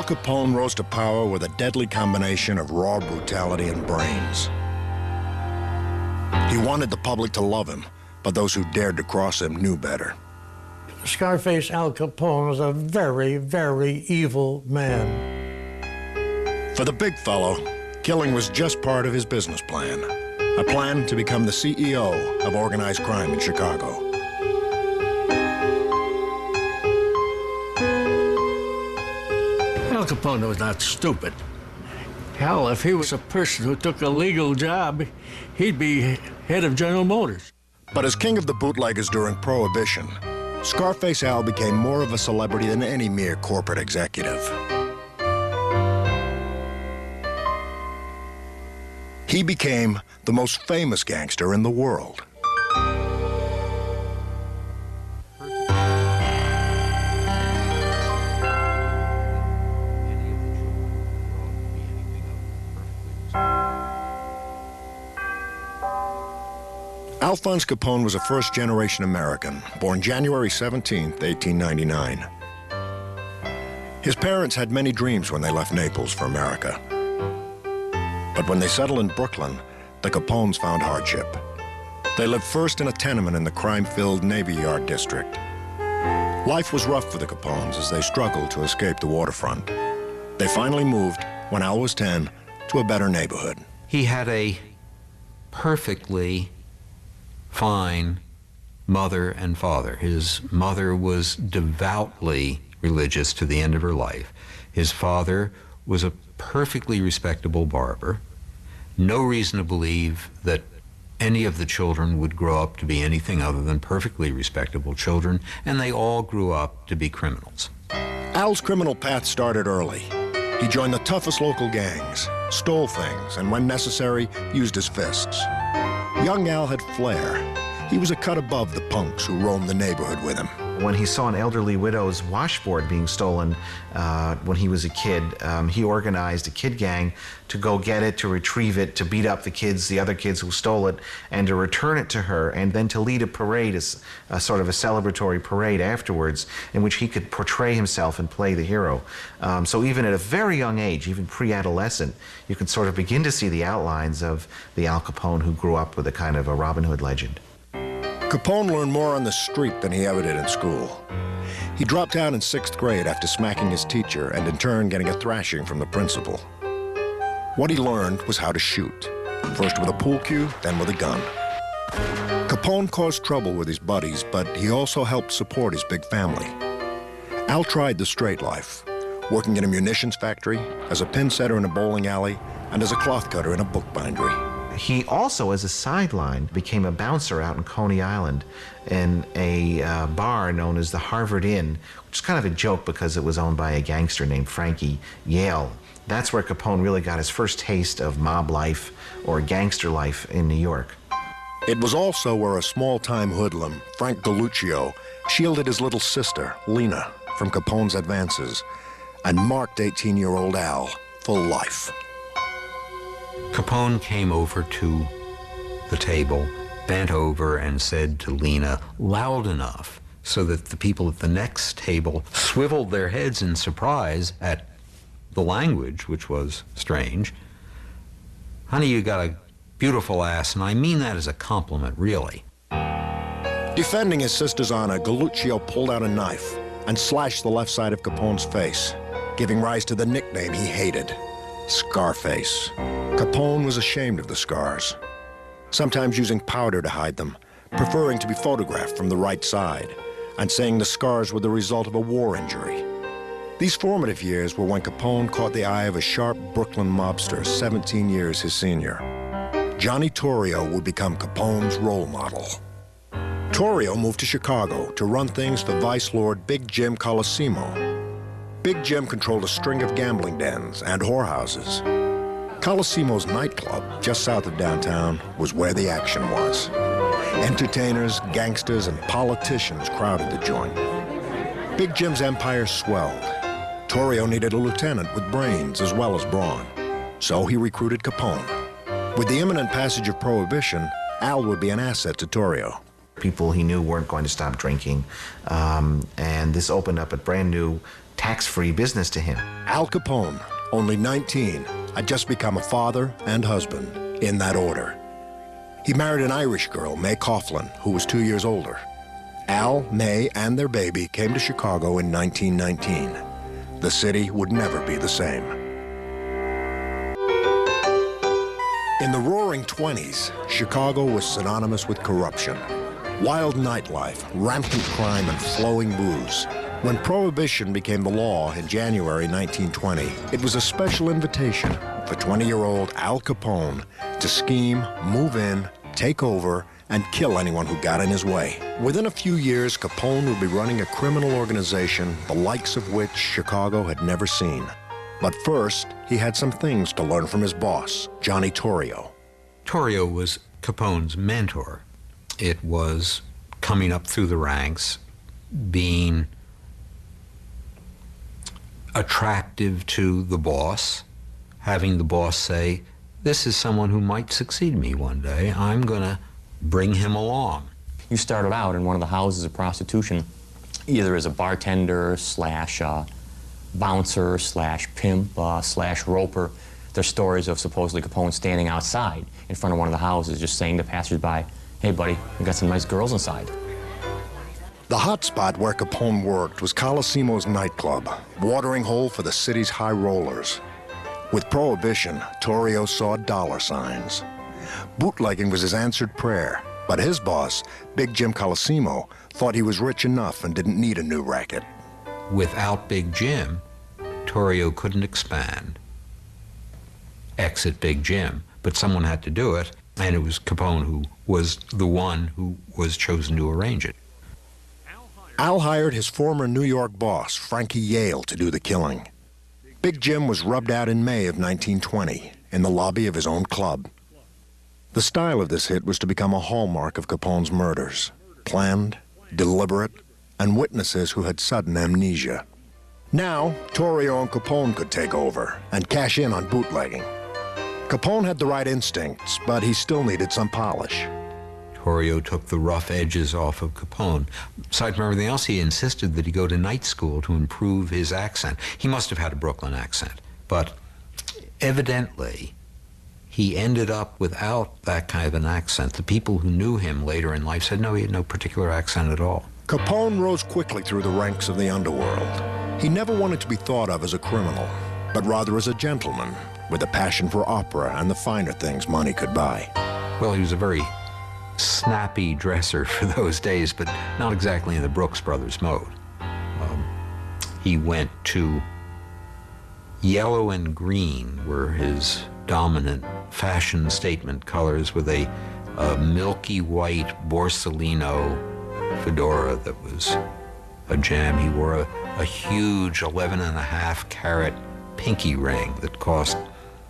Al Capone rose to power with a deadly combination of raw brutality and brains. He wanted the public to love him, but those who dared to cross him knew better. Scarface Al Capone was a very, very evil man. For the big fellow, killing was just part of his business plan. A plan to become the CEO of organized crime in Chicago. Al Capone was not stupid. Hell, if he was a person who took a legal job, he'd be head of General Motors. But as king of the bootleggers during Prohibition, Scarface Al became more of a celebrity than any mere corporate executive. He became the most famous gangster in the world. Alphonse Capone was a first-generation American, born January 17, 1899. His parents had many dreams when they left Naples for America. But when they settled in Brooklyn, the Capones found hardship. They lived first in a tenement in the crime-filled Navy Yard district. Life was rough for the Capones as they struggled to escape the waterfront. They finally moved, when Al was 10, to a better neighborhood. He had a perfectly fine mother and father. His mother was devoutly religious to the end of her life. His father was a perfectly respectable barber. No reason to believe that any of the children would grow up to be anything other than perfectly respectable children, and they all grew up to be criminals. Al's criminal path started early. He joined the toughest local gangs, stole things, and when necessary, used his fists. Young Al had flair. He was a cut above the punks who roamed the neighborhood with him. When he saw an elderly widow's washboard being stolen when he was a kid, he organized a kid gang to go get it, to retrieve it, to beat up the other kids who stole it, and to return it to her, and then to lead a parade, a sort of a celebratory parade afterwards, in which he could portray himself and play the hero. So even at a very young age, even pre-adolescent, you can sort of begin to see the outlines of the Al Capone who grew up with a kind of a Robin Hood legend. Capone learned more on the street than he ever did in school. He dropped out in 6th grade after smacking his teacher and in turn getting a thrashing from the principal. What he learned was how to shoot, first with a pool cue, then with a gun. Capone caused trouble with his buddies, but he also helped support his big family. Al tried the straight life, working in a munitions factory, as a pin setter in a bowling alley, and as a cloth cutter in a bookbindery. He also, as a sideline, became a bouncer out in Coney Island in a bar known as the Harvard Inn, which is kind of a joke because it was owned by a gangster named Frankie Yale. That's where Capone really got his first taste of mob life or gangster life in New York. It was also where a small-time hoodlum, Frank Galluccio, shielded his little sister, Lena, from Capone's advances and marked 18-year-old Al for life. Capone came over to the table, bent over, and said to Lena loud enough so that the people at the next table swiveled their heads in surprise at the language, which was strange. "Honey, you got a beautiful ass, and I mean that as a compliment, really." Defending his sister's honor, Galluccio pulled out a knife and slashed the left side of Capone's face, giving rise to the nickname he hated, Scarface. Capone was ashamed of the scars, sometimes using powder to hide them, preferring to be photographed from the right side, and saying the scars were the result of a war injury. These formative years were when Capone caught the eye of a sharp Brooklyn mobster 17 years his senior. Johnny Torrio would become Capone's role model. Torrio moved to Chicago to run things for Vice Lord Big Jim Colosimo. Big Jim controlled a string of gambling dens and whorehouses. Colosimo's nightclub, just south of downtown, was where the action was. Entertainers, gangsters, and politicians crowded the joint. Big Jim's empire swelled. Torrio needed a lieutenant with brains as well as brawn, so he recruited Capone. With the imminent passage of Prohibition, Al would be an asset to Torrio. People he knew weren't going to stop drinking, and this opened up a brand new tax-free business to him. Al Capone, only 19, had just become a father and husband, in that order. He married an Irish girl, May Coughlin, who was 2 years older. Al, May, and their baby came to Chicago in 1919. The city would never be the same. In the roaring 20s, Chicago was synonymous with corruption. Wild nightlife, rampant crime, and flowing booze. When Prohibition became the law in January 1920, it was a special invitation for 20-year-old Al Capone to scheme, move in, take over, and kill anyone who got in his way. Within a few years, Capone would be running a criminal organization the likes of which Chicago had never seen. But first, he had some things to learn from his boss, Johnny Torrio. Torrio was Capone's mentor. It was coming up through the ranks, being attractive to the boss, having the boss say, this is someone who might succeed me one day. I'm going to bring him along. You started out in one of the houses of prostitution, either as a bartender slash bouncer slash pimp slash roper. There's stories of supposedly Capone standing outside in front of one of the houses just saying to passersby, hey buddy, we got some nice girls inside. The hot spot where Capone worked was Colosimo's nightclub, watering hole for the city's high rollers. With Prohibition, Torrio saw dollar signs. Bootlegging was his answered prayer, but his boss, Big Jim Colosimo, thought he was rich enough and didn't need a new racket. Without Big Jim, Torrio couldn't expand. Exit Big Jim, but someone had to do it, and it was Capone who was the one who was chosen to arrange it. Al hired his former New York boss, Frankie Yale, to do the killing. Big Jim was rubbed out in May of 1920 in the lobby of his own club. The style of this hit was to become a hallmark of Capone's murders, planned, deliberate, and witnesses who had sudden amnesia. Now, Torrio and Capone could take over and cash in on bootlegging. Capone had the right instincts, but he still needed some polish. Torrio took the rough edges off of Capone. Aside from everything else, he insisted that he go to night school to improve his accent. He must have had a Brooklyn accent, but evidently he ended up without that kind of an accent. The people who knew him later in life said, no, he had no particular accent at all. Capone rose quickly through the ranks of the underworld. He never wanted to be thought of as a criminal, but rather as a gentleman with a passion for opera and the finer things money could buy. Well, he was a very snappy dresser for those days, but not exactly in the Brooks Brothers mode. He went to yellow and green were his dominant fashion statement colors, with a milky white Borsalino fedora that was a gem. He wore a huge 11.5 carat pinky ring that cost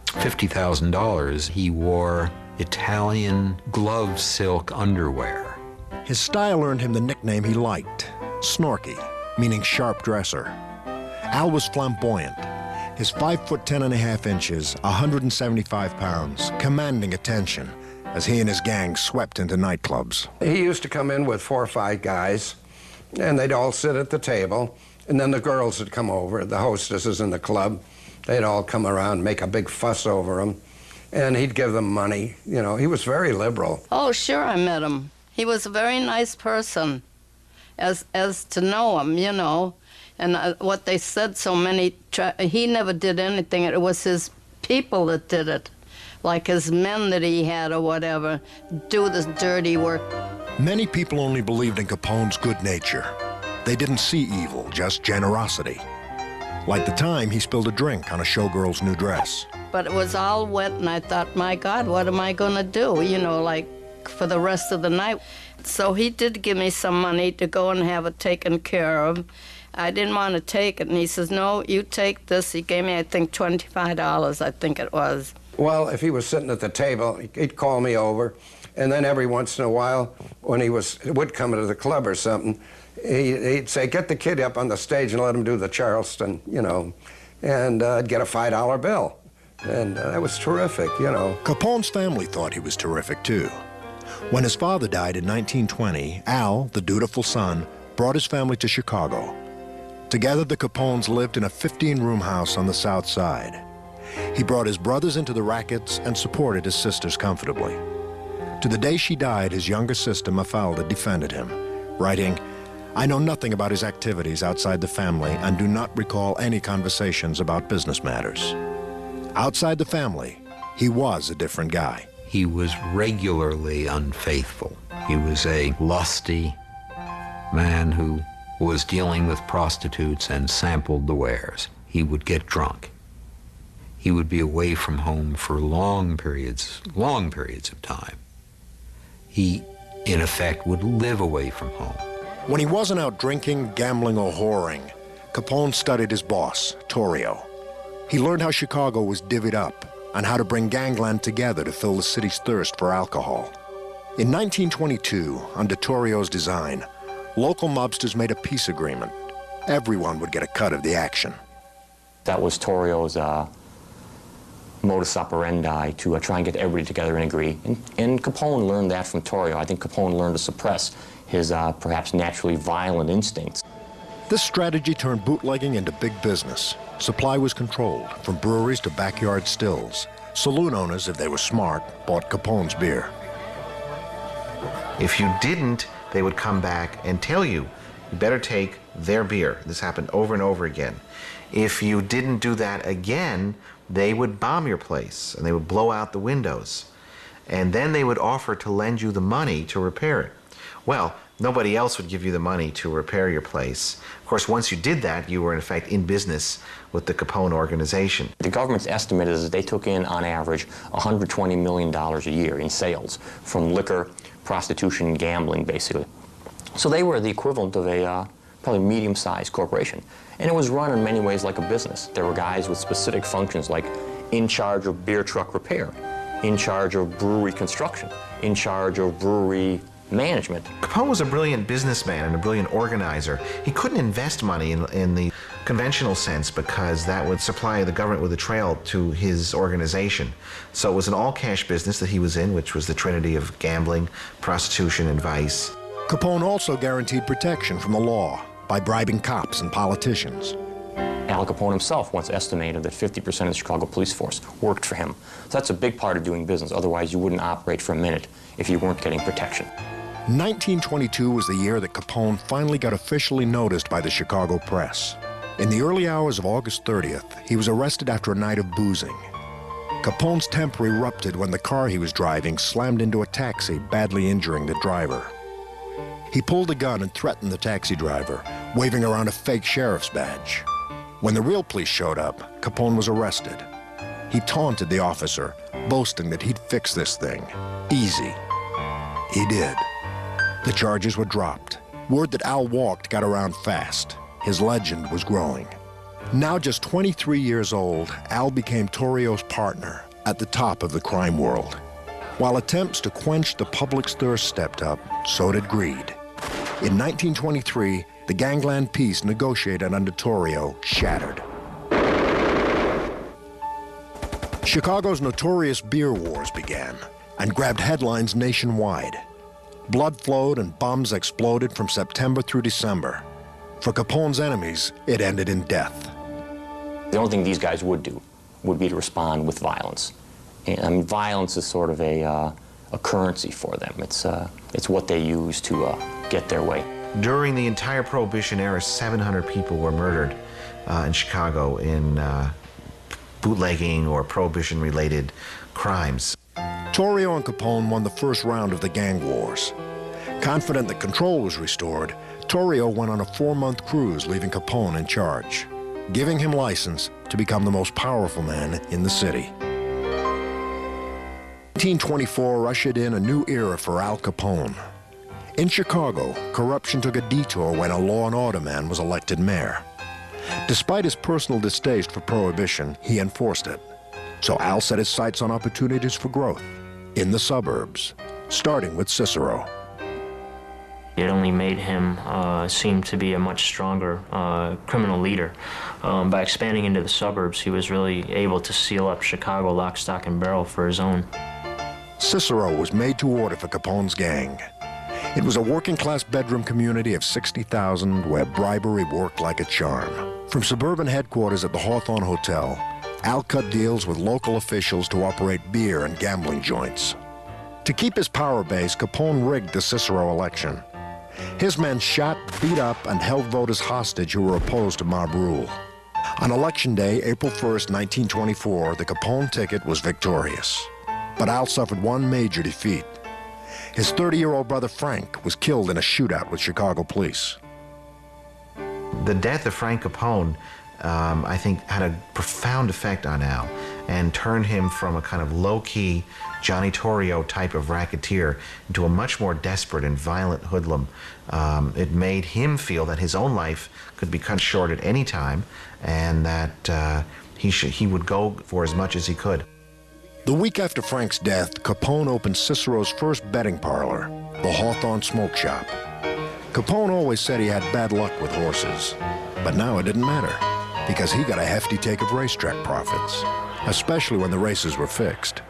$50,000. He wore Italian glove silk underwear. His style earned him the nickname he liked, Snorky, meaning sharp dresser. Al was flamboyant. His 5'10.5" 175 pounds, commanding attention as he and his gang swept into nightclubs. He used to come in with 4 or 5 guys, and they'd all sit at the table, and then the girls would come over, the hostesses in the club. They'd all come around, make a big fuss over him, and he'd give them money. You know, he was very liberal. Oh, sure, I met him. He was a very nice person, as to know him, you know. And what they said, so many, he never did anything. It was his people that did it, like his men that he had or whatever, do this dirty work. Many people only believed in Capone's good nature. They didn't see evil, just generosity. Like the time he spilled a drink on a showgirl's new dress. But it was all wet, and I thought, my God, what am I going to do, you know, like for the rest of the night. So he did give me some money to go and have it taken care of. I didn't want to take it, and he says, no, you take this. He gave me, I think, $25, I think it was. Well, if he was sitting at the table, he'd call me over, and then every once in a while, when he would come to the club or something, he'd say, get the kid up on the stage and let him do the Charleston, you know, and I'd get a $5 bill. And that was terrific, you know. Capone's family thought he was terrific, too. When his father died in 1920, Al, the dutiful son, brought his family to Chicago. Together, the Capones lived in a 15-room house on the South Side. He brought his brothers into the rackets and supported his sisters comfortably. To the day she died, his younger sister, Mafalda, defended him, writing, "I know nothing about his activities outside the family and do not recall any conversations about business matters." Outside the family, he was a different guy. He was regularly unfaithful. He was a lusty man who was dealing with prostitutes and sampled the wares. He would get drunk. He would be away from home for long periods of time. He, in effect, would live away from home. When he wasn't out drinking, gambling, or whoring, Capone studied his boss, Torrio. He learned how Chicago was divvied up and how to bring gangland together to fill the city's thirst for alcohol. In 1922, under Torrio's design, local mobsters made a peace agreement. Everyone would get a cut of the action. That was Torrio's modus operandi, to try and get everybody together and agree. And Capone learned that from Torrio. I think Capone learned to suppress his perhaps naturally violent instincts. This strategy turned bootlegging into big business. Supply was controlled, from breweries to backyard stills. Saloon owners, if they were smart, bought Capone's beer. If you didn't, they would come back and tell you, you better take their beer. This happened over and over again. If you didn't do that again, they would bomb your place and they would blow out the windows. And then they would offer to lend you the money to repair it. Well, nobody else would give you the money to repair your place. Of course, once you did that, you were in effect in business with the Capone organization. The government's estimate is that they took in, on average, $120 million a year in sales from liquor, prostitution, and gambling, basically. So they were the equivalent of a probably medium-sized corporation. And it was run in many ways like a business. There were guys with specific functions like in charge of beer truck repair, in charge of brewery construction, in charge of brewery management. Capone was a brilliant businessman and a brilliant organizer. He couldn't invest money in the conventional sense because that would supply the government with a trail to his organization. So it was an all-cash business that he was in, which was the trinity of gambling, prostitution, and vice. Capone also guaranteed protection from the law by bribing cops and politicians. Al Capone himself once estimated that 50% of the Chicago police force worked for him. So that's a big part of doing business. Otherwise, you wouldn't operate for a minute if you weren't getting protection. 1922 was the year that Capone finally got officially noticed by the Chicago press. In the early hours of August 30th, he was arrested after a night of boozing. Capone's temper erupted when the car he was driving slammed into a taxi, badly injuring the driver. He pulled a gun and threatened the taxi driver, waving around a fake sheriff's badge. When the real police showed up, Capone was arrested. He taunted the officer, boasting that he'd fix this thing. Easy. He did. The charges were dropped. Word that Al walked got around fast. His legend was growing. Now just 23 years old, Al became Torrio's partner at the top of the crime world. While attempts to quench the public's thirst stepped up, so did greed. In 1923, the gangland peace negotiated under Torrio shattered. Chicago's notorious beer wars began and grabbed headlines nationwide. Blood flowed and bombs exploded from September through December. For Capone's enemies, it ended in death. The only thing these guys would do would be to respond with violence. And violence is sort of a currency for them. It's what they use to get their way. During the entire Prohibition era, 700 people were murdered in Chicago in bootlegging or Prohibition-related crimes. Torrio and Capone won the first round of the gang wars. Confident that control was restored, Torrio went on a 4-month cruise, leaving Capone in charge, giving him license to become the most powerful man in the city. 1924 ushered in a new era for Al Capone. In Chicago, corruption took a detour when a law and order man was elected mayor. Despite his personal distaste for Prohibition, he enforced it. So Al set his sights on opportunities for growth in the suburbs, starting with Cicero. It only made him seem to be a much stronger criminal leader. By expanding into the suburbs, he was really able to seal up Chicago lock, stock, and barrel for his own. Cicero was made to order for Capone's gang. It was a working-class bedroom community of 60,000 where bribery worked like a charm. From suburban headquarters at the Hawthorne Hotel, Al cut deals with local officials to operate beer and gambling joints. To keep his power base, Capone rigged the Cicero election. His men shot, beat up, and held voters hostage who were opposed to mob rule. On Election Day, April 1st, 1924, the Capone ticket was victorious. But Al suffered one major defeat. His 30-year-old brother Frank was killed in a shootout with Chicago police. The death of Frank Capone, I think, had a profound effect on Al and turned him from a kind of low-key Johnny Torrio type of racketeer into a much more desperate and violent hoodlum. It made him feel that his own life could be cut short at any time and that he would go for as much as he could. The week after Frank's death, Capone opened Cicero's first betting parlor, the Hawthorne Smoke Shop. Capone always said he had bad luck with horses, but now it didn't matter because he got a hefty take of racetrack profits, especially when the races were fixed.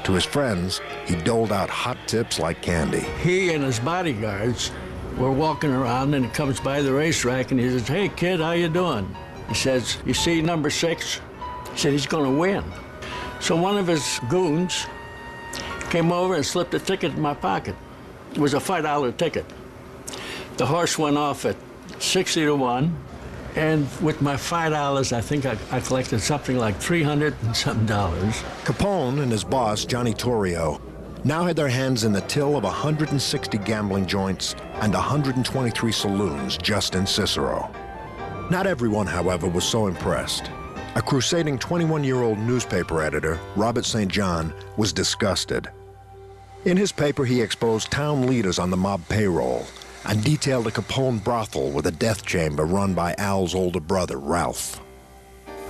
To his friends, he doled out hot tips like candy. He and his bodyguards were walking around, and he comes by the racetrack, and he says, "Hey, kid, how you doing?" He says, "You see number 6? He said, "He's going to win." So one of his goons came over and slipped a ticket in my pocket. It was a $5 ticket. The horse went off at 60 to 1, and with my $5, I think I collected something like $300 and something. Capone and his boss, Johnny Torrio, now had their hands in the till of 160 gambling joints and 123 saloons just in Cicero. Not everyone, however, was so impressed. A crusading 21-year-old newspaper editor, Robert St. John, was disgusted. In his paper, he exposed town leaders on the mob payroll and detailed a Capone brothel with a death chamber run by Al's older brother, Ralph.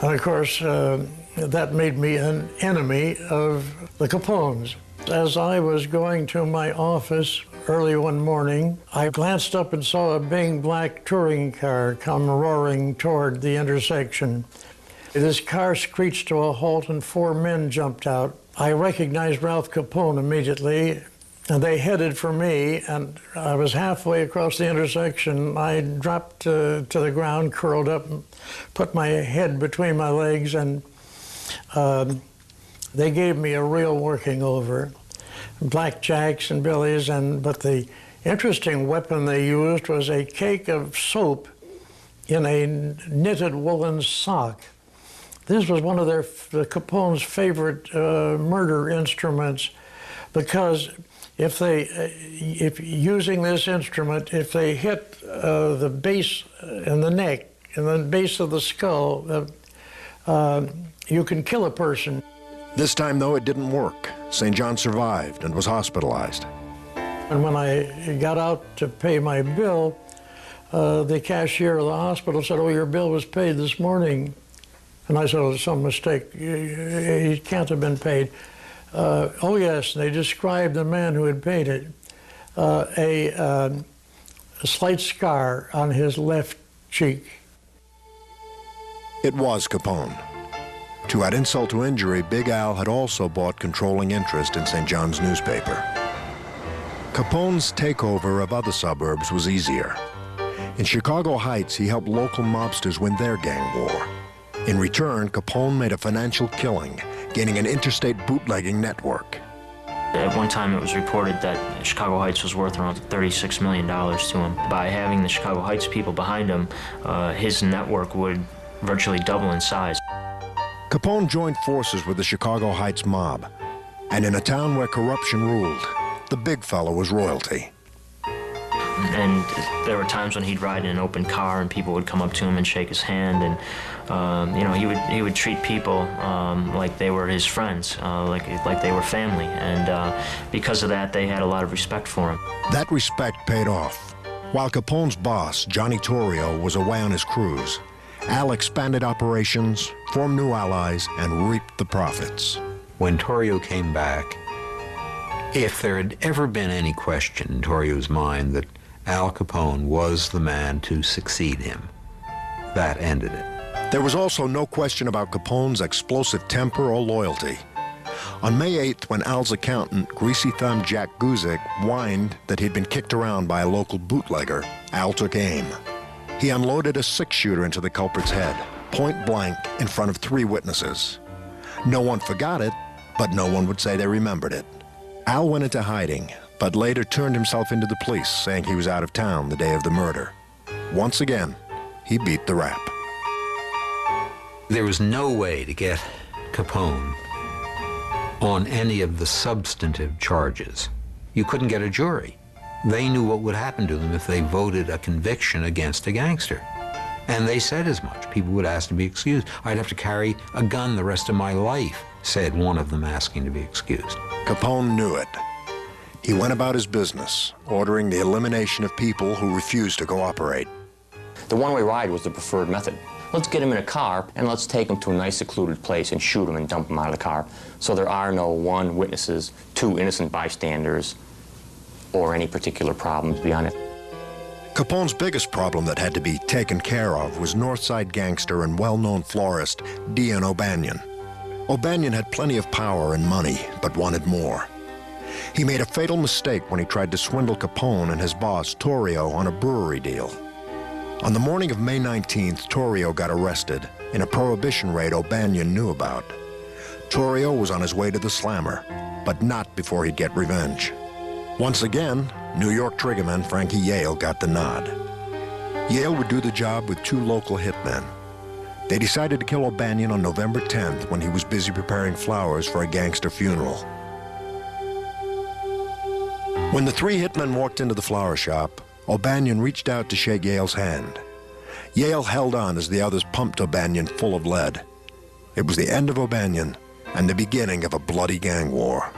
And of course, that made me an enemy of the Capones. As I was going to my office early one morning, I glanced up and saw a big black touring car come roaring toward the intersection. This car screeched to a halt and 4 men jumped out. I recognized Ralph Capone immediately, and they headed for me, and I was halfway across the intersection. I dropped to the ground, curled up, and put my head between my legs, and they gave me a real working over. Blackjacks and billies, but the interesting weapon they used was a cake of soap in a knitted woolen sock. This was one of the Capone's favorite murder instruments, because if using this instrument, if they hit the base and the neck and the base of the skull, you can kill a person. This time, though, it didn't work. St. John survived and was hospitalized. And when I got out to pay my bill, the cashier of the hospital said, "Oh, your bill was paid this morning." And I said, "Oh, there's some mistake. He can't have been paid." Oh, yes, and they described the man who had paid it. A slight scar on his left cheek. It was Capone. To add insult to injury, Big Al had also bought controlling interest in St. John's newspaper. Capone's takeover of other suburbs was easier. In Chicago Heights, he helped local mobsters win their gang war. In return, Capone made a financial killing, gaining an interstate bootlegging network. At one time, it was reported that Chicago Heights was worth around $36 million to him. By having the Chicago Heights people behind him, his network would virtually double in size. Capone joined forces with the Chicago Heights mob, and in a town where corruption ruled, the big fella was royalty. And there were times when he'd ride in an open car and people would come up to him and shake his hand, and he would treat people like they were his friends, like they were family, and because of that, they had a lot of respect for him. That respect paid off. While Capone's boss, Johnny Torrio, was away on his cruise, Al expanded operations, formed new allies, and reaped the profits. When Torrio came back, if there had ever been any question in Torrio's mind that Al Capone was the man to succeed him, that ended it. There was also no question about Capone's explosive temper or loyalty. On May 8th, when Al's accountant, Greasy Thumb Jack Guzik, whined that he'd been kicked around by a local bootlegger, Al took aim. He unloaded a six-shooter into the culprit's head, point blank, in front of 3 witnesses. No one forgot it, but no one would say they remembered it. Al went into hiding, but later turned himself into the police, saying he was out of town the day of the murder. Once again, he beat the rap. There was no way to get Capone on any of the substantive charges. You couldn't get a jury. They knew what would happen to them if they voted a conviction against a gangster. And they said as much. People would ask to be excused. I'd have to carry a gun the rest of my life, said one of them asking to be excused. Capone knew it. He went about his business, ordering the elimination of people who refused to cooperate. The one-way ride was the preferred method. Let's get him in a car and let's take him to a nice secluded place and shoot him and dump him out of the car. So there are no 1 witnesses, 2 innocent bystanders, or any particular problems beyond it. Capone's biggest problem that had to be taken care of was Northside gangster and well-known florist Dion O'Banion. O'Banion had plenty of power and money, but wanted more. He made a fatal mistake when he tried to swindle Capone and his boss, Torrio, on a brewery deal. On the morning of May 19th, Torrio got arrested in a prohibition raid O'Banion knew about. Torrio was on his way to the slammer, but not before he'd get revenge. Once again, New York triggerman Frankie Yale got the nod. Yale would do the job with 2 local hitmen. They decided to kill O'Banion on November 10th when he was busy preparing flowers for a gangster funeral. When the 3 hitmen walked into the flower shop, O'Banion reached out to shake Yale's hand. Yale held on as the others pumped O'Banion full of lead. It was the end of O'Banion and the beginning of a bloody gang war.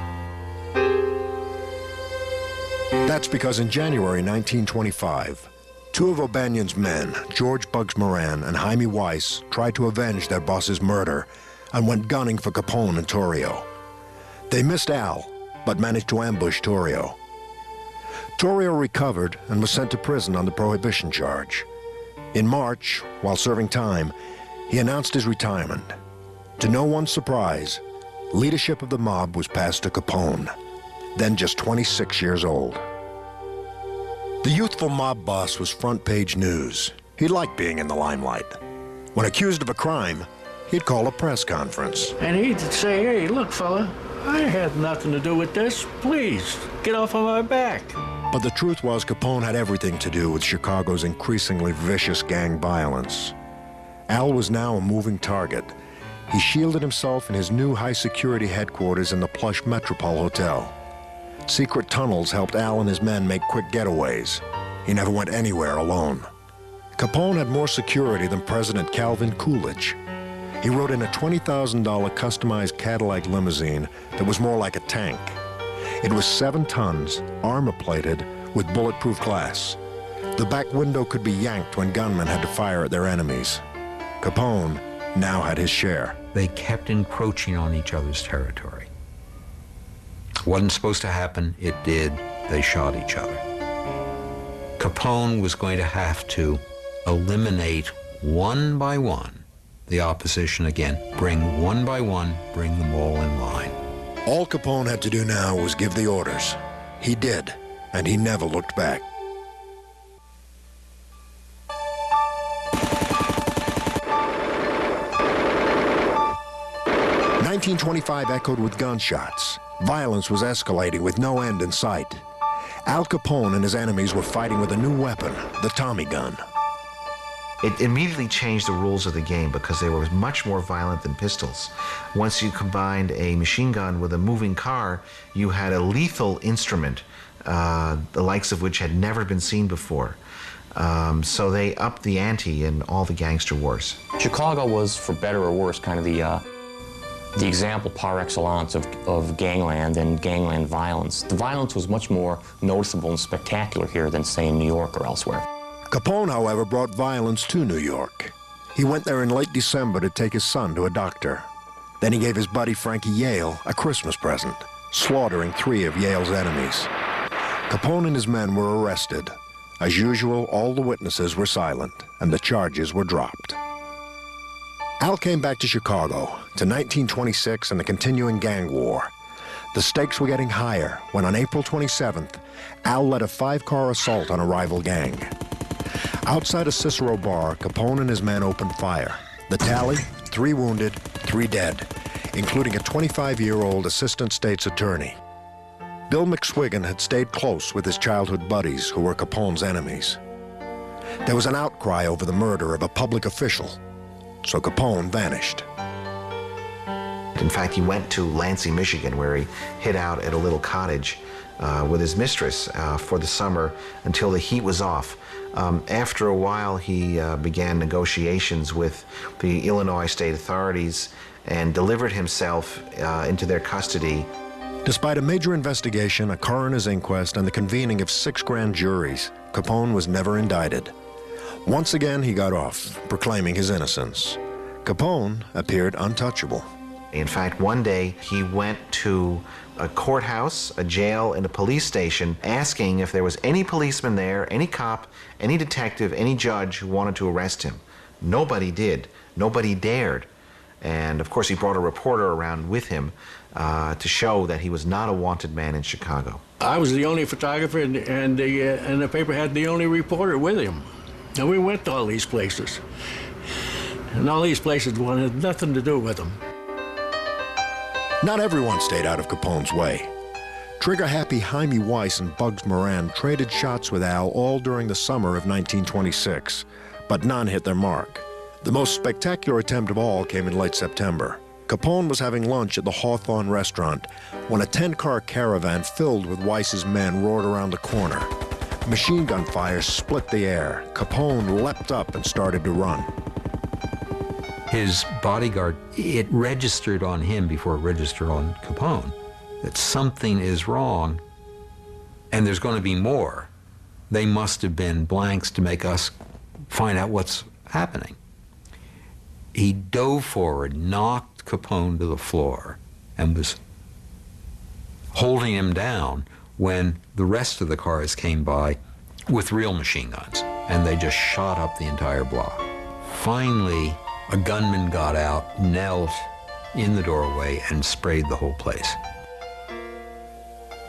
That's because in January 1925, 2 of O'Banion's men, George Bugs Moran and Jaime Weiss, tried to avenge their boss's murder and went gunning for Capone and Torrio. They missed Al, but managed to ambush Torrio. Torrio recovered and was sent to prison on the prohibition charge. In March, while serving time, he announced his retirement. To no one's surprise, leadership of the mob was passed to Capone, then just 26 years old. The youthful mob boss was front-page news. He liked being in the limelight. When accused of a crime, he'd call a press conference. And he'd say, hey, look, fella, I had nothing to do with this. Please, get off of my back. But the truth was Capone had everything to do with Chicago's increasingly vicious gang violence. Al was now a moving target. He shielded himself in his new high-security headquarters in the plush Metropole Hotel. Secret tunnels helped Al and his men make quick getaways. He never went anywhere alone. Capone had more security than President Calvin Coolidge. He rode in a $20,000 customized Cadillac limousine that was more like a tank. It was 7 tons, armor-plated, with bulletproof glass. The back window could be yanked when gunmen had to fire at their enemies. Capone now had his share. They kept encroaching on each other's territory. Wasn't supposed to happen, it did. They shot each other. Capone was going to have to eliminate one by one the opposition again, bring one by one, bring them all in line. All Capone had to do now was give the orders. He did, and he never looked back. "1925 echoed with gunshots. Violence was escalating with no end in sight. Al Capone and his enemies were fighting with a new weapon, the Tommy gun. It immediately changed the rules of the game because they were much more violent than pistols. Once you combined a machine gun with a moving car, you had a lethal instrument, the likes of which had never been seen before. So they upped the ante in all the gangster wars. Chicago was, for better or worse, kind of the example par excellence of gangland and gangland violence. The violence was much more noticeable and spectacular here than, say, in New York or elsewhere. Capone, however, brought violence to New York. He went there in late December to take his son to a doctor. Then he gave his buddy Frankie Yale a Christmas present, slaughtering 3 of Yale's enemies. Capone and his men were arrested. As usual, all the witnesses were silent, and the charges were dropped. Al came back to Chicago, to 1926 and the continuing gang war. The stakes were getting higher when on April 27th, Al led a 5-car assault on a rival gang. Outside a Cicero bar, Capone and his men opened fire. The tally, 3 wounded, 3 dead, including a 25-year-old assistant state's attorney. Bill McSwiggan had stayed close with his childhood buddies who were Capone's enemies. There was an outcry over the murder of a public official, so Capone vanished. In fact, he went to Lansing, Michigan, where he hid out at a little cottage with his mistress for the summer until the heat was off. After a while, he began negotiations with the Illinois state authorities and delivered himself into their custody. Despite a major investigation, a coroner's inquest, and the convening of 6 grand juries, Capone was never indicted. Once again, he got off, proclaiming his innocence. Capone appeared untouchable. In fact, one day he went to a courthouse, a jail, and a police station asking if there was any policeman there, any cop, any detective, any judge who wanted to arrest him. Nobody did. Nobody dared. And of course, he brought a reporter around with him to show that he was not a wanted man in Chicago. I was the only photographer, and the paper had the only reporter with him. And we went to all these places. And all these places wanted nothing to do with him. Not everyone stayed out of Capone's way. Trigger-happy Jaime Weiss and Bugs Moran traded shots with Al all during the summer of 1926, but none hit their mark. The most spectacular attempt of all came in late September. Capone was having lunch at the Hawthorne restaurant when a 10-car caravan filled with Weiss's men roared around the corner. Machine gun fire split the air. Capone leapt up and started to run. His bodyguard, it registered on him before it registered on Capone that something is wrong and there's going to be more. They must have been blanks to make us find out what's happening. He dove forward, knocked Capone to the floor, and was holding him down when the rest of the cars came by with real machine guns, and they just shot up the entire block. Finally, a gunman got out, knelt in the doorway, and sprayed the whole place.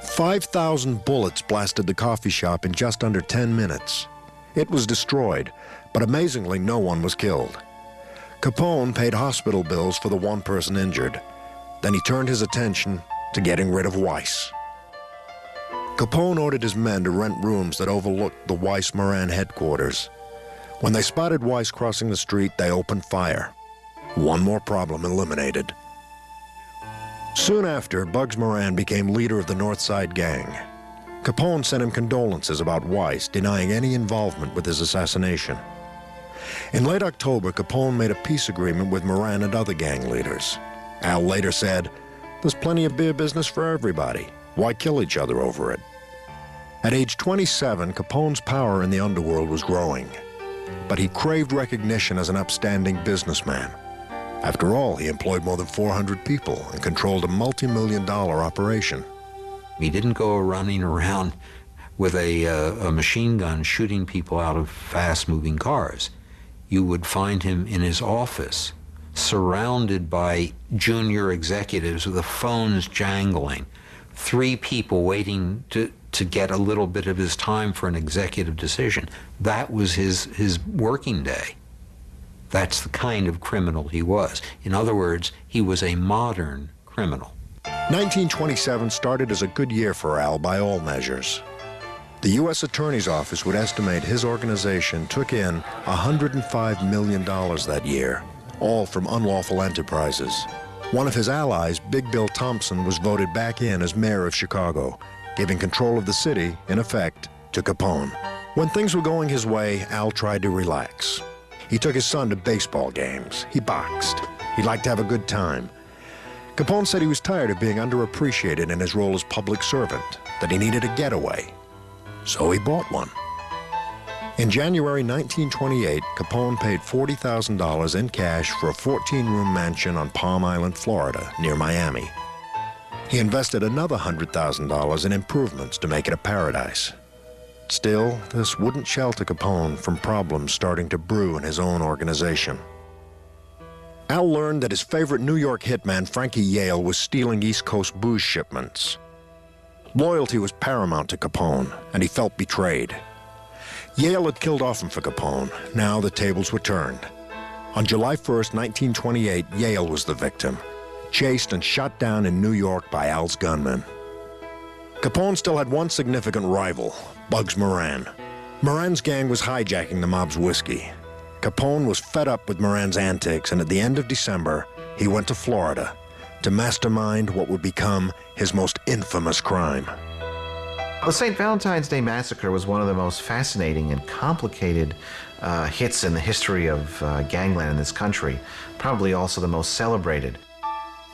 5,000 bullets blasted the coffee shop in just under 10 minutes. It was destroyed, but amazingly, no one was killed. Capone paid hospital bills for the one person injured. Then he turned his attention to getting rid of Weiss. Capone ordered his men to rent rooms that overlooked the Weiss-Moran headquarters. When they spotted Weiss crossing the street, they opened fire. One more problem eliminated. Soon after, Bugs Moran became leader of the North Side Gang. Capone sent him condolences about Weiss, denying any involvement with his assassination. In late October, Capone made a peace agreement with Moran and other gang leaders. Al later said, "There's plenty of beer business for everybody. Why kill each other over it?" At age 27, Capone's power in the underworld was growing, but he craved recognition as an upstanding businessman. After all, he employed more than 400 people and controlled a multi-million-dollar operation. He didn't go running around with a machine gun shooting people out of fast-moving cars. You would find him in his office, surrounded by junior executives with the phones jangling, 3 people waiting to get a little bit of his time for an executive decision. That was his working day. That's the kind of criminal he was. In other words, he was a modern criminal. 1927 started as a good year for Al by all measures. The U.S. Attorney's Office would estimate his organization took in $105 million that year, all from unlawful enterprises. One of his allies, Big Bill Thompson, was voted back in as mayor of Chicago, giving control of the city, in effect, to Capone. When things were going his way, Al tried to relax. He took his son to baseball games. He boxed. He liked to have a good time. Capone said he was tired of being underappreciated in his role as public servant, that he needed a getaway. So he bought one. In January 1928, Capone paid $40,000 in cash for a 14-room mansion on Palm Island, Florida, near Miami. He invested another $100,000 in improvements to make it a paradise. Still, this wouldn't shelter Capone from problems starting to brew in his own organization. Al learned that his favorite New York hitman, Frankie Yale, was stealing East Coast booze shipments. Loyalty was paramount to Capone, and he felt betrayed. Yale had killed often for Capone. Now the tables were turned. On July 1st, 1928, Yale was the victim, chased and shot down in New York by Al's gunmen. Capone still had one significant rival, Bugs Moran. Moran's gang was hijacking the mob's whiskey. Capone was fed up with Moran's antics, and at the end of December, he went to Florida to mastermind what would become his most infamous crime. The St. Valentine's Day Massacre was one of the most fascinating and complicated hits in the history of gangland in this country, probably also the most celebrated.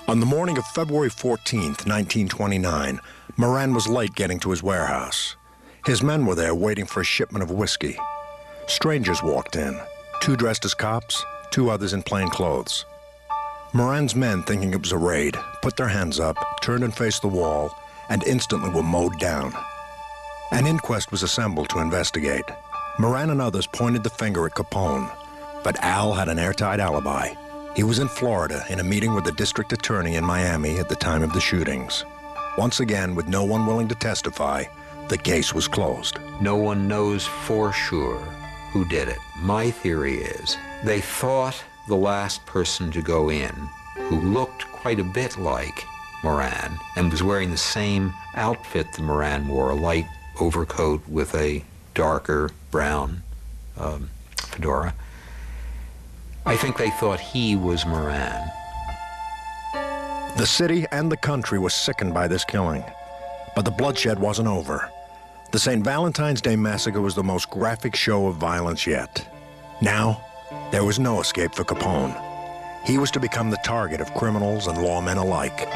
On the morning of February 14th, 1929, Moran was late getting to his warehouse. His men were there waiting for a shipment of whiskey. Strangers walked in, 2 dressed as cops, 2 others in plain clothes. Moran's men, thinking it was a raid, put their hands up, turned and faced the wall, and instantly were mowed down. An inquest was assembled to investigate. Moran and others pointed the finger at Capone, but Al had an airtight alibi. He was in Florida in a meeting with the district attorney in Miami at the time of the shootings. Once again, with no one willing to testify, the case was closed. No one knows for sure who did it. My theory is they thought the last person to go in, who looked quite a bit like Moran and was wearing the same outfit that Moran wore, a light overcoat with a darker brown fedora. I think they thought he was Moran. The city and the country was sickened by this killing, but the bloodshed wasn't over. The St. Valentine's Day Massacre was the most graphic show of violence yet. Now, there was no escape for Capone. He was to become the target of criminals and lawmen alike.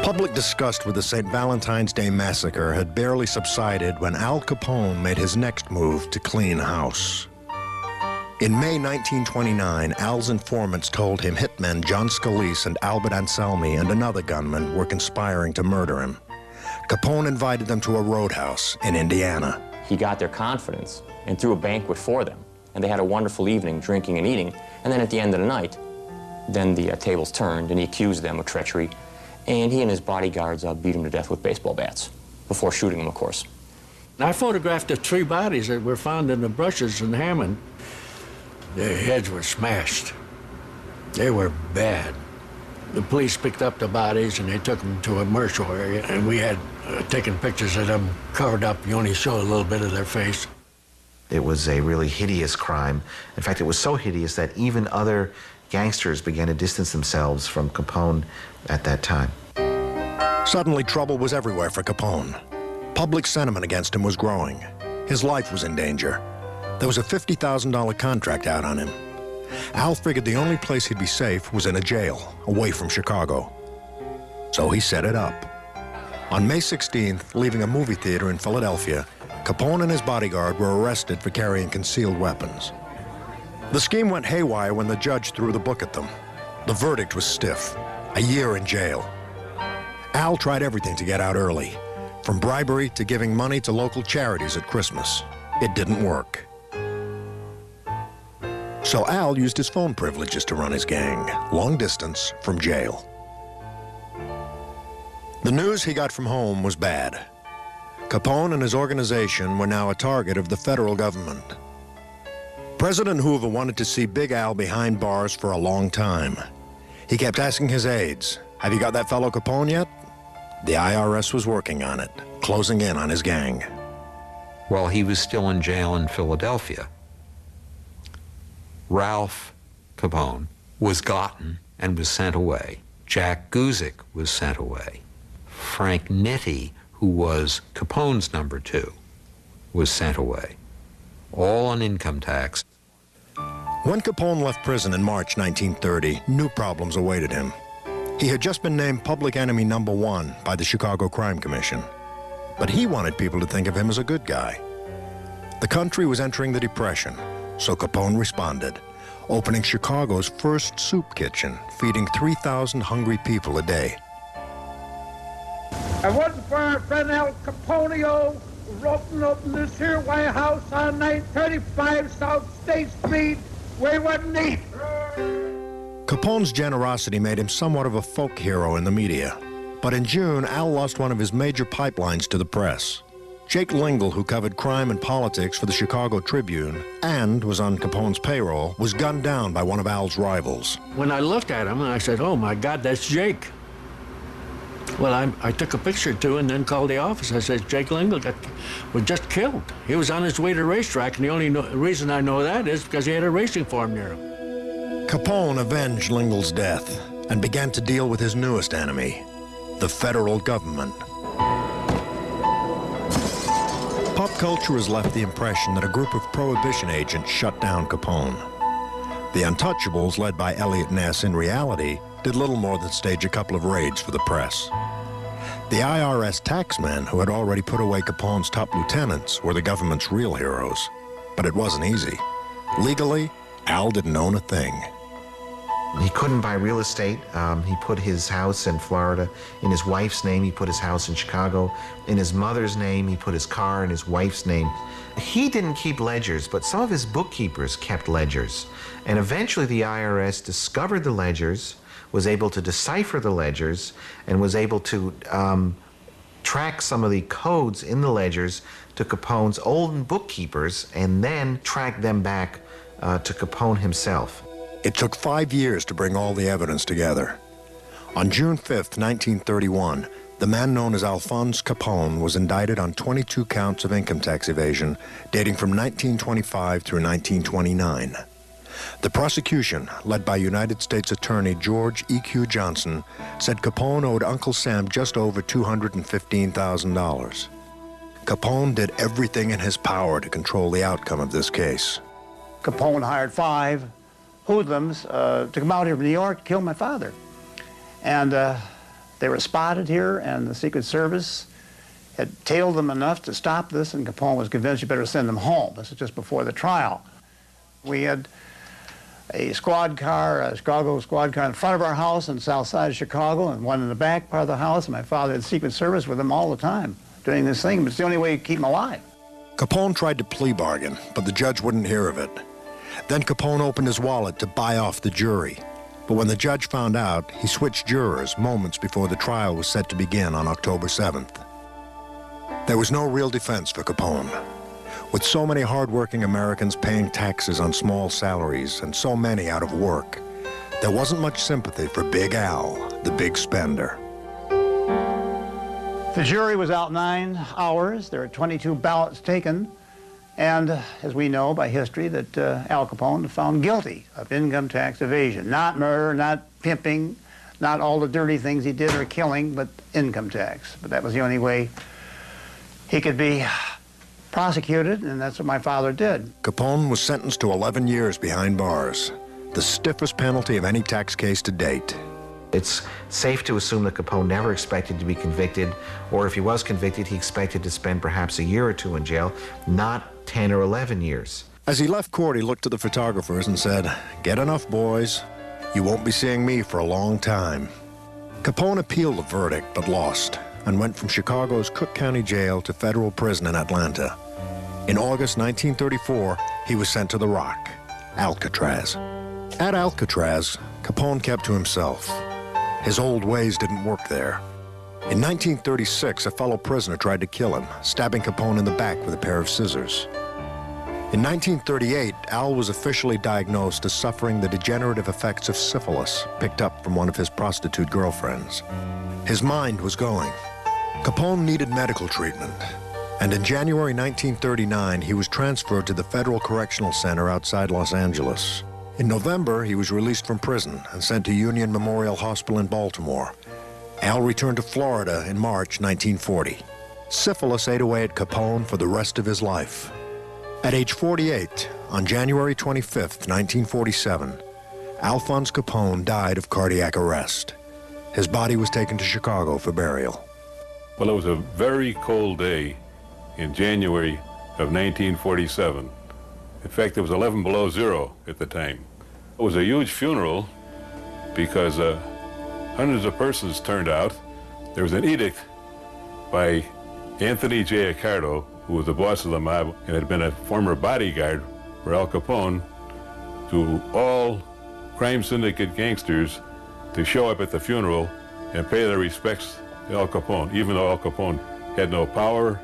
Public disgust with the St. Valentine's Day Massacre had barely subsided when Al Capone made his next move to clean house. In May 1929, Al's informants told him hitmen John Scalise and Albert Anselmi and another gunman were conspiring to murder him. Capone invited them to a roadhouse in Indiana. He got their confidence and threw a banquet for them. And they had a wonderful evening drinking and eating. And then at the end of the night, then the tables turned and he accused them of treachery. And he and his bodyguards beat him to death with baseball bats, before shooting him, of course. I photographed the 3 bodies that were found in the brushes in Hammond. Their heads were smashed. They were bad. The police picked up the bodies and they took them to a mortuary, and we had taken pictures of them covered up. You only saw a little bit of their face. It was a really hideous crime. In fact, it was so hideous that even other gangsters began to distance themselves from Capone at that time. Suddenly, trouble was everywhere for Capone. Public sentiment against him was growing. His life was in danger. There was a $50,000 contract out on him. Al figured the only place he'd be safe was in a jail, away from Chicago. So he set it up. On May 16th, leaving a movie theater in Philadelphia, Capone and his bodyguard were arrested for carrying concealed weapons. The scheme went haywire when the judge threw the book at them. The verdict was stiff: a year in jail. Al tried everything to get out early, from bribery to giving money to local charities at Christmas. It didn't work. So Al used his phone privileges to run his gang, long distance from jail. The news he got from home was bad. Capone and his organization were now a target of the federal government. President Hoover wanted to see Big Al behind bars for a long time. He kept asking his aides, "Have you got that fellow Capone yet?" The IRS was working on it, closing in on his gang. While he was still in jail in Philadelphia, Ralph Capone was gotten and was sent away. Jack Guzik was sent away. Frank Nitti, who was Capone's number 2, was sent away, all on income tax. When Capone left prison in March 1930, new problems awaited him. He had just been named public enemy number 1 by the Chicago Crime Commission, but he wanted people to think of him as a good guy. The country was entering the Depression, so Capone responded, opening Chicago's first soup kitchen, feeding 3,000 hungry people a day. I wasn't for our friend Al Capone roping open this here White House on 935 South State Street, where he wasn't eating. Capone's generosity made him somewhat of a folk hero in the media. But in June, Al lost one of his major pipelines to the press. Jake Lingle, who covered crime and politics for the Chicago Tribune and was on Capone's payroll, was gunned down by one of Al's rivals. When I looked at him, I said, "Oh my God, that's Jake." Well, I took a picture too and then called the office. I said, "Jake Lingle was just killed. He was on his way to the racetrack, and the only reason I know that is because he had a racing farm near him." Capone avenged Lingle's death and began to deal with his newest enemy, the federal government. Pop culture has left the impression that a group of Prohibition agents shut down Capone. The Untouchables, led by Elliot Ness, in reality, did little more than stage a couple of raids for the press. The IRS taxmen, who had already put away Capone's top lieutenants, were the government's real heroes. But it wasn't easy. Legally, Al didn't own a thing. He couldn't buy real estate. He put his house in Florida in his wife's name. He put his house in Chicago in his mother's name. He put his car in his wife's name. He didn't keep ledgers, but some of his bookkeepers kept ledgers. And eventually the IRS discovered the ledgers, was able to decipher the ledgers, and was able to track some of the codes in the ledgers to Capone's old bookkeepers and then track them back to Capone himself. It took 5 years to bring all the evidence together. On June 5th, 1931, the man known as Alphonse Capone was indicted on 22 counts of income tax evasion dating from 1925 through 1929. The prosecution, led by United States Attorney George E.Q. Johnson, said Capone owed Uncle Sam just over $215,000. Capone did everything in his power to control the outcome of this case. Capone hired 5 hoodlums to come out here from New York to kill my father. And they were spotted here, and the Secret Service had tailed them enough to stop this, and Capone was convinced you better send them home. This is just before the trial. We had a squad car, a Chicago squad car in front of our house on the south side of Chicago, and one in the back part of the house, and my father had Secret Service with him all the time doing this thing, but it's the only way to keep him alive. Capone tried to plea bargain, but the judge wouldn't hear of it. Then Capone opened his wallet to buy off the jury. But when the judge found out, he switched jurors moments before the trial was set to begin on October 7th. There was no real defense for Capone. With so many hardworking Americans paying taxes on small salaries and so many out of work, there wasn't much sympathy for Big Al, the big spender. The jury was out 9 hours. There were 22 ballots taken. And as we know by history, that Al Capone was found guilty of income tax evasion. Not murder, not pimping, not all the dirty things he did or killing, but income tax. But that was the only way he could be prosecuted, and that's what my father did. Capone was sentenced to 11 years behind bars, the stiffest penalty of any tax case to date. It's safe to assume that Capone never expected to be convicted, or if he was convicted, he expected to spend perhaps a year or 2 in jail, not 10 or 11 years. As he left court, he looked to the photographers and said, "Get enough, boys. You won't be seeing me for a long time." Capone appealed the verdict, but lost, and went from Chicago's Cook County Jail to federal prison in Atlanta. In August 1934, he was sent to the Rock, Alcatraz. At Alcatraz, Capone kept to himself. His old ways didn't work there. In 1936, a fellow prisoner tried to kill him, stabbing Capone in the back with a pair of scissors. In 1938, Al was officially diagnosed as suffering the degenerative effects of syphilis, picked up from one of his prostitute girlfriends. His mind was going. Capone needed medical treatment, and in January 1939, he was transferred to the Federal Correctional Center outside Los Angeles. In November, he was released from prison and sent to Union Memorial Hospital in Baltimore. Al returned to Florida in March 1940. Syphilis ate away at Capone for the rest of his life. At age 48, on January 25, 1947, Alphonse Capone died of cardiac arrest. His body was taken to Chicago for burial. Well, it was a very cold day in January of 1947. In fact, it was 11 below zero at the time. It was a huge funeral because hundreds of persons turned out. There was an edict by Anthony J. Accardo, who was the boss of the mob and had been a former bodyguard for Al Capone, to all crime syndicate gangsters to show up at the funeral and pay their respects to Al Capone, even though Al Capone had no power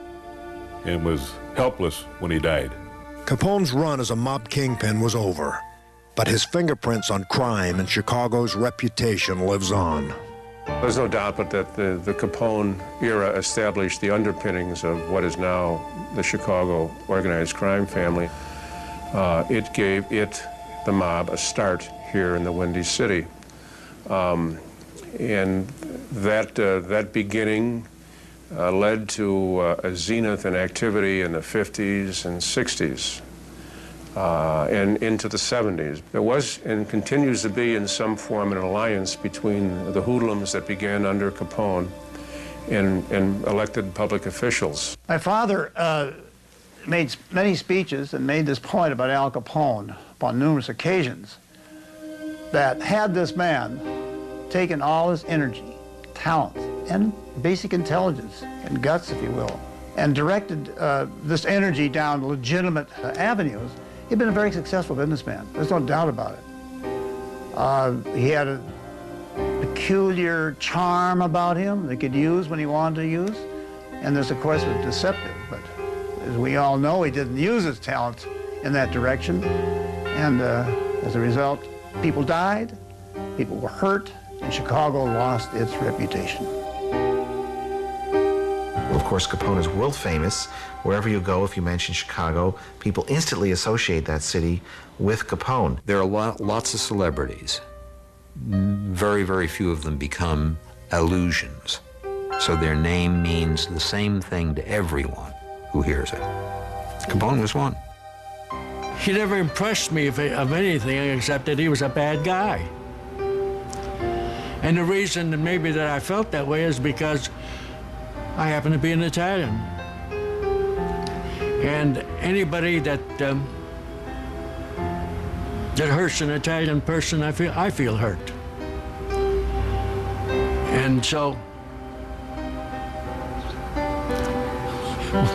and was helpless when he died. Capone's run as a mob kingpin was over, but his fingerprints on crime and Chicago's reputation lives on. There's no doubt but that the Capone era established the underpinnings of what is now the Chicago organized crime family. It gave the mob, a start here in the Windy City. And that beginning led to a zenith in activity in the 50s and 60s and into the 70s. There was and continues to be in some form an alliance between the hoodlums that began under Capone and elected public officials. My father made many speeches and made this point about Al Capone upon numerous occasions, that had this man taken all his energy, talent, and basic intelligence and guts, if you will, and directed this energy down legitimate avenues, he'd been a very successful businessman. There's no doubt about it. He had a peculiar charm about him that he could use when he wanted to use, and this, of course, was deceptive. But as we all know, he didn't use his talent in that direction, and as a result, people died, people were hurt, and Chicago lost its reputation. Of course, Capone is world famous. Wherever you go, if you mention Chicago, people instantly associate that city with Capone. There are lots of celebrities. Very, very few of them become illusions. So their name means the same thing to everyone who hears it. Capone was one. He never impressed me of anything except that he was a bad guy. And the reason that maybe that I felt that way is because I happen to be an Italian. And anybody that hurts an Italian person, I feel hurt. And so,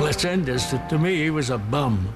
let's end this. To me, he was a bum.